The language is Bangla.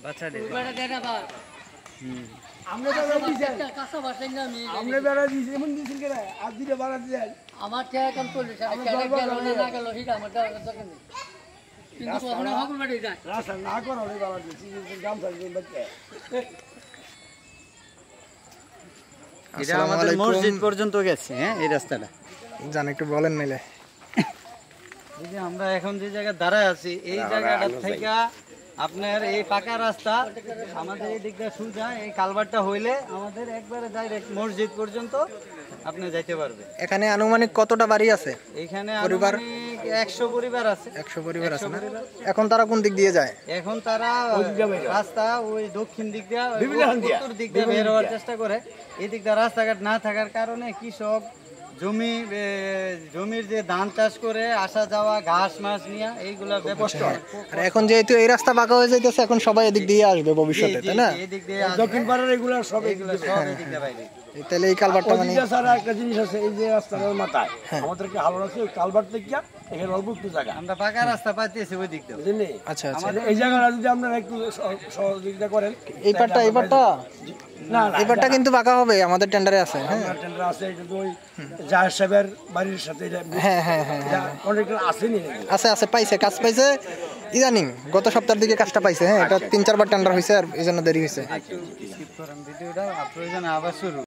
বাচ্চা দে আমরা তো দিছেন কাঁচা বাসেন না আমি আমরা বেড়া দিছি এমন দিছেন কেন আর দিলে বাড়া দিলেন আমার টাকা কম চলে না গেল হিটা আমার দরকার নেই কিন্তু ওখানে হকল বাড়ি যায় রাস্তা না করো রে বাবা দিছি গাম থাকবে বাচ্চা এটা আমাদের মসজিদ পর্যন্ত গেছে হ্যাঁ এই রাস্তাটা জান একটু বলেন নাইলে এই যে আমরা এখন যে জায়গায় দাঁড়ায় আছি এই জায়গাটা থেকে আপনার এই পাকা রাস্তা আমাদের এই দিকটা সোজা এই কালভারটা হইলে আমাদের একবারে ডাইরেক্ট মসজিদ পর্যন্ত আপনি যাইতে পারবে। এখানে আনুমানিক কতটা বাড়ি আছে? এখানে আনুমানিক 100 পরিবার আছে। 100 পরিবার আছে না? এখন তারা কোন দিক দিয়ে যায়? এখন তারা রাস্তা ওই দক্ষিণ দিক দিয়ে উত্তর দিক দিয়ে বের হওয়ার চেষ্টা করে। এই দিক দিয়ে রাস্তাঘাট না থাকার কারণে কৃষক জমির যে ধান চাষ করে আসা যাওয়া ঘাস মাছ নিয়ে এইগুলার ব্যবস্থা। আর এখন যেহেতু এই রাস্তা বাঁকা হয়ে যাইতেছে এখন সবাই এদিক দিয়ে আসবে ভবিষ্যতে, তাই না? এই দিক দিয়ে দক্ষিণ পাড়ার এগুলা সব এদিক দিয়ে বাইরে। তাহলে এই কালভারটা মানে সারা একটা জিনিস আছে এই যে রাস্তার মাথায় আমাদের কি হাল আছে ওই কালভার থেকে এখানে অল্প একটু জায়গা আমরা পাকা রাস্তা পাইতেছি ওই দিক দিয়ে বুঝলি। আচ্ছা আচ্ছা আমাদের এই জায়গাটা যদি আপনারা একটু সহযোগিতা করেন এই পাটটা না এই পাটটা কিন্তু বাঁকা হবে আমাদের টেন্ডারে আছে। হ্যাঁ টেন্ডার আছে এটা তো ওই জাহের সাহেবের বাড়ির সাথে হ্যাঁ হ্যাঁ হ্যাঁ কন্ট্রাক্টর আসেনি আছে আছে পাইছে কাজ পাইছে ইদানিং গত সপ্তাহের দিকে কাজটা পাইছে। হ্যাঁ এটা 3-4 বার টেন্ডার হয়েছে আর এই জন্য দেরি হয়েছে। ভিডিওটা প্রয়োজন আবার শুরু